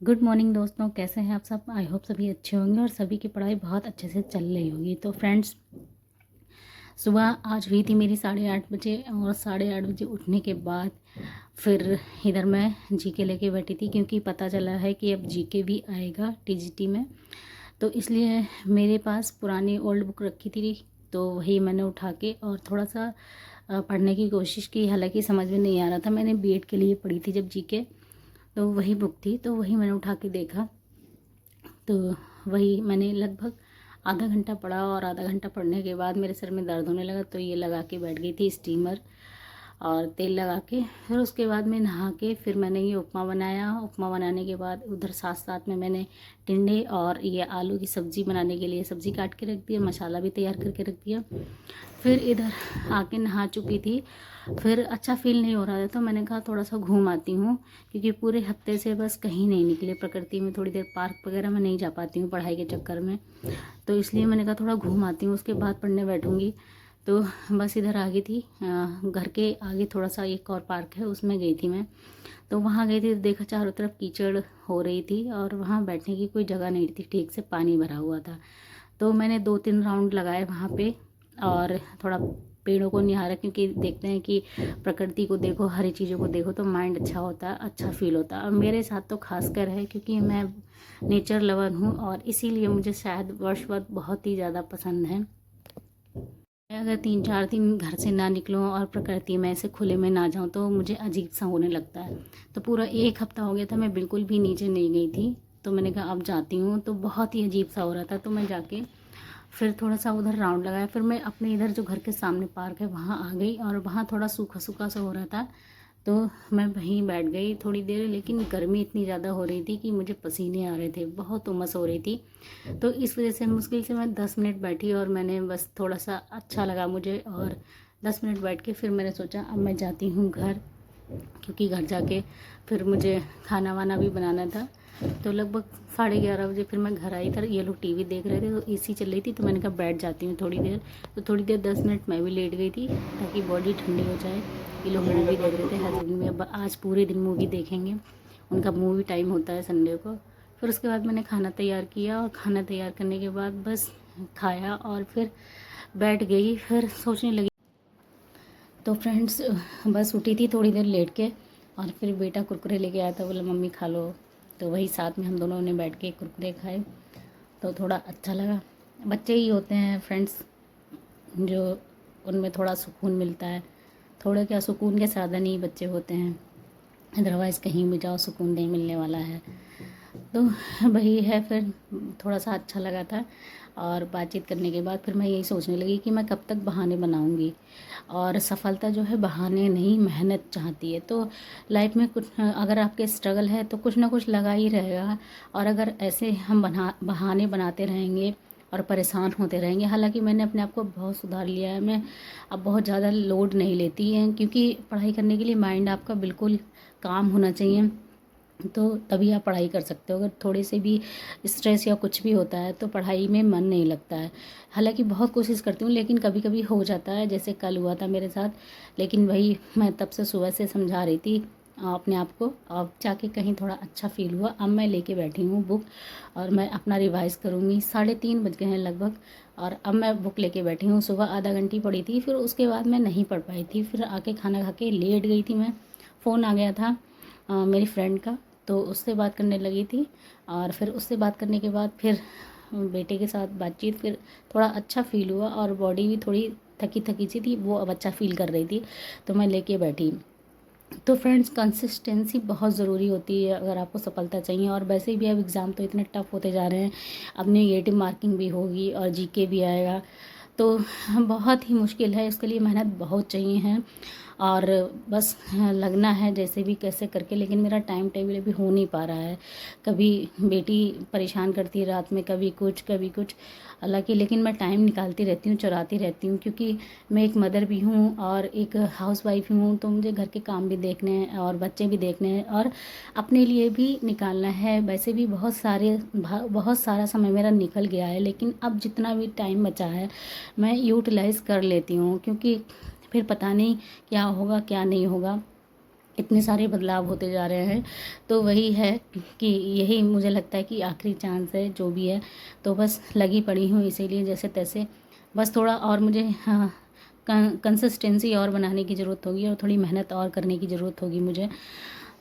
Good morning दोस्तों, कैसे हैं आप सब। आई होप सभी अच्छे होंगे और सभी की पढ़ाई बहुत अच्छे से चल रही होगी। तो फ्रेंड्स, सुबह आज हुई थी मेरी 8:30 बजे और 8:30 बजे उठने के बाद फिर इधर मैं जीके लेके बैठी थी, क्योंकि पता चला है कि अब जीके भी आएगा टीजीटी में। तो इसलिए मेरे पास पुरानी ओल्ड बुक रखी थी, तो वही मैंने उठा के और थोड़ा सा पढ़ने की कोशिश की। हालांकि समझ में नहीं आ रहा था, मैंने बीएड के लिए पढ़ी थी जब जीके, तो वही बुक थी, तो वही मैंने उठा के देखा। तो वही मैंने लगभग आधा घंटा पढ़ा और आधा घंटा पढ़ने के बाद मेरे सर में दर्द होने लगा, तो ये लगा के बैठ गई थी स्टीमर और तेल लगा के। फिर उसके बाद में नहा के फिर मैंने ये उपमा बनाया। उपमा बनाने के बाद उधर साथ साथ में मैंने टिंडे और ये आलू की सब्ज़ी बनाने के लिए सब्ज़ी काट के रख दिया, मसाला भी तैयार करके रख दिया। फिर इधर आके नहा चुकी थी, फिर अच्छा फील नहीं हो रहा था, तो मैंने कहा थोड़ा सा घूम आती हूँ, क्योंकि पूरे हफ्ते से बस कहीं नहीं निकले प्रकृति में। थोड़ी देर पार्क वगैरह में नहीं जा पाती हूँ पढ़ाई के चक्कर में, तो इसलिए मैंने कहा थोड़ा घूम आती हूँ, उसके बाद पढ़ने बैठूँगी। तो बस इधर आ गई थी, घर के आगे थोड़ा सा एक और पार्क है, उसमें गई थी मैं। तो वहाँ गई थी तो देखा चारों तरफ कीचड़ हो रही थी और वहाँ बैठने की कोई जगह नहीं थी, ठीक से पानी भरा हुआ था। तो मैंने 2-3 राउंड लगाए वहाँ पे और थोड़ा पेड़ों को निहारा, क्योंकि देखते हैं कि प्रकृति को देखो, हरी चीज़ों को देखो तो माइंड अच्छा होता है, अच्छा फील होता है। और मेरे साथ तो खासकर है, क्योंकि मैं नेचर लवर हूँ और इसीलिए मुझे शायद वर्षवत बहुत ही ज़्यादा पसंद है। मैं अगर 3-4 दिन घर से ना निकलूँ और प्रकृति में ऐसे खुले में ना जाऊँ तो मुझे अजीब सा होने लगता है। तो पूरा एक हफ्ता हो गया था मैं बिल्कुल भी नीचे नहीं गई थी, तो मैंने कहा अब जाती हूँ, तो बहुत ही अजीब सा हो रहा था। तो मैं जाके फिर थोड़ा सा उधर राउंड लगाया, फिर मैं अपने इधर जो घर के सामने पार्क है वहाँ आ गई, और वहाँ थोड़ा सूखा सूखा सा हो रहा था, तो मैं वहीं बैठ गई थोड़ी देर। लेकिन गर्मी इतनी ज़्यादा हो रही थी कि मुझे पसीने आ रहे थे, बहुत उमस हो रही थी। तो इस वजह से मुश्किल से मैं 10 मिनट बैठी और मैंने बस थोड़ा सा अच्छा लगा मुझे, और 10 मिनट बैठ के फिर मैंने सोचा अब मैं जाती हूँ घर, क्योंकि घर जाके फिर मुझे खाना वाना भी बनाना था। तो लगभग 11:30 बजे फिर मैं घर आई था। ये लोग टीवी देख रहे थे, तो एसी चल रही थी, तो मैंने कहा बैठ जाती हूँ थोड़ी देर। तो थोड़ी देर 10 मिनट मैं भी लेट गई थी, ताकि बॉडी ठंडी हो जाए। ये लोग मूवी देख रहे थे, हस्बैंड में अब आज पूरे दिन मूवी देखेंगे, उनका मूवी टाइम होता है संडे को। फिर उसके बाद मैंने खाना तैयार किया, और खाना तैयार करने के बाद बस खाया और फिर बैठ गई, फिर सोचने लगी। तो फ्रेंड्स, बस उठी थी थोड़ी देर लेट के, और फिर बेटा कुरकुरे लेके आया था, बोला मम्मी खा लो। तो वही साथ में हम दोनों ने बैठ के कुरकुरे खाए, तो थोड़ा अच्छा लगा। बच्चे ही होते हैं फ्रेंड्स जो, उनमें थोड़ा सुकून मिलता है। थोड़े क्या, सुकून के साधन ही बच्चे होते हैं, अदरवाइज़ कहीं भी जाओ सुकून नहीं मिलने वाला है। तो वही है, फिर थोड़ा सा अच्छा लगा था। और बातचीत करने के बाद फिर मैं यही सोचने लगी कि मैं कब तक बहाने बनाऊंगी, और सफलता जो है बहाने नहीं, मेहनत चाहती है। तो लाइफ में कुछ अगर आपके स्ट्रगल है तो कुछ ना कुछ लगा ही रहेगा, और अगर ऐसे हम बहाने बनाते रहेंगे और परेशान होते रहेंगे। हालांकि मैंने अपने आप को बहुत सुधार लिया है, मैं अब बहुत ज़्यादा लोड नहीं लेती है, क्योंकि पढ़ाई करने के लिए माइंड आपका बिल्कुल काम होना चाहिए, तो तभी आप पढ़ाई कर सकते हो। अगर थोड़े से भी स्ट्रेस या कुछ भी होता है तो पढ़ाई में मन नहीं लगता है। हालांकि बहुत कोशिश करती हूँ, लेकिन कभी कभी हो जाता है, जैसे कल हुआ था मेरे साथ। लेकिन वही मैं तब से सुबह से समझा रही थी अपने आप को, अब जाके कहीं थोड़ा अच्छा फील हुआ। अब मैं लेके बैठी हूँ बुक, और मैं अपना रिवाइज़ करूँगी। 3:30 बज गए हैं लगभग, और अब मैं बुक लेके बैठी हूँ। सुबह आधा घंटी पढ़ी थी, फिर उसके बाद मैं नहीं पढ़ पाई थी, फिर आके खाना खा के लेट गई थी मैं। फ़ोन आ गया था मेरी फ्रेंड का, तो उससे बात करने लगी थी, और फिर उससे बात करने के बाद फिर बेटे के साथ बातचीत, फिर थोड़ा अच्छा फील हुआ, और बॉडी भी थोड़ी थकी थकी सी थी, वो अब अच्छा फील कर रही थी, तो मैं लेके बैठी। तो फ्रेंड्स, कंसिस्टेंसी बहुत ज़रूरी होती है अगर आपको सफलता चाहिए। और वैसे भी अब एग्ज़ाम तो इतने टफ होते जा रहे हैं, अब नेगेटिव मार्किंग भी होगी और जीके भी आएगा, तो बहुत ही मुश्किल है। इसके लिए मेहनत बहुत चाहिए है, और बस लगना है जैसे भी कैसे करके। लेकिन मेरा टाइम टेबल अभी हो नहीं पा रहा है, कभी बेटी परेशान करती है रात में, कभी कुछ कभी कुछ। हालांकि लेकिन मैं टाइम निकालती रहती हूँ, चुराती रहती हूँ, क्योंकि मैं एक मदर भी हूँ और एक हाउस वाइफ भी हूँ, तो मुझे घर के काम भी देखने हैं और बच्चे भी देखने हैं, और अपने लिए भी निकालना है। वैसे भी बहुत सारा समय मेरा निकल गया है, लेकिन अब जितना भी टाइम बचा है मैं यूटिलाइज़ कर लेती हूँ, क्योंकि फिर पता नहीं क्या होगा क्या नहीं होगा। इतने सारे बदलाव होते जा रहे हैं। तो वही है कि यही मुझे लगता है कि आखिरी चांस है जो भी है। तो बस लगी पड़ी हूँ इसीलिए जैसे तैसे, बस थोड़ा और मुझे हाँ कंसिस्टेंसी और बनाने की ज़रूरत होगी और थोड़ी मेहनत और करने की ज़रूरत होगी मुझे।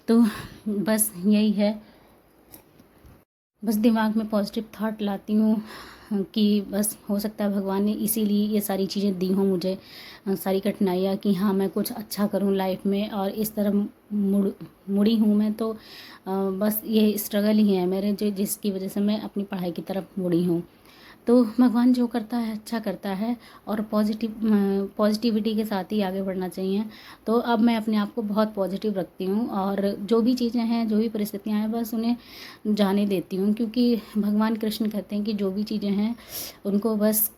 तो बस यही है, बस दिमाग में पॉजिटिव थॉट लाती हूँ कि बस हो सकता है भगवान ने इसीलिए ये सारी चीज़ें दी हों मुझे, सारी कठिनाइयाँ, कि हाँ मैं कुछ अच्छा करूँ लाइफ में, और इस तरह मुड़ी हूँ मैं। तो बस ये स्ट्रगल ही है मेरे जो जिसकी वजह से मैं अपनी पढ़ाई की तरफ मुड़ी हूँ। तो भगवान जो करता है अच्छा करता है, और पॉजिटिविटी के साथ ही आगे बढ़ना चाहिए। तो अब मैं अपने आप को बहुत पॉजिटिव रखती हूँ, और जो भी चीज़ें हैं, जो भी परिस्थितियाँ हैं, बस उन्हें जाने देती हूँ, क्योंकि भगवान कृष्ण कहते हैं कि जो भी चीज़ें हैं उनको बस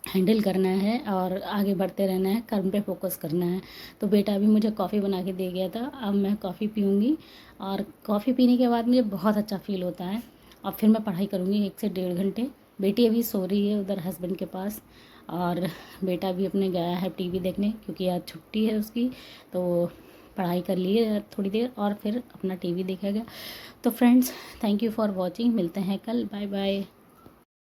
हैंडल करना है और आगे बढ़ते रहना है, कर्म पे फोकस करना है। तो बेटा भी मुझे कॉफ़ी बना के दे गया था, अब मैं कॉफ़ी पीऊँगी, और कॉफ़ी पीने के बाद मुझे बहुत अच्छा फ़ील होता है। और फिर मैं पढ़ाई करूँगी 1 से 1.5 घंटे। बेटी अभी सो रही है उधर हस्बैंड के पास, और बेटा भी अपने गया है टीवी देखने, क्योंकि आज छुट्टी है उसकी। तो पढ़ाई कर लिए थोड़ी देर और फिर अपना टीवी देखेगा। तो friends, thank you for watching, मिलते हैं कल, बाय बाय।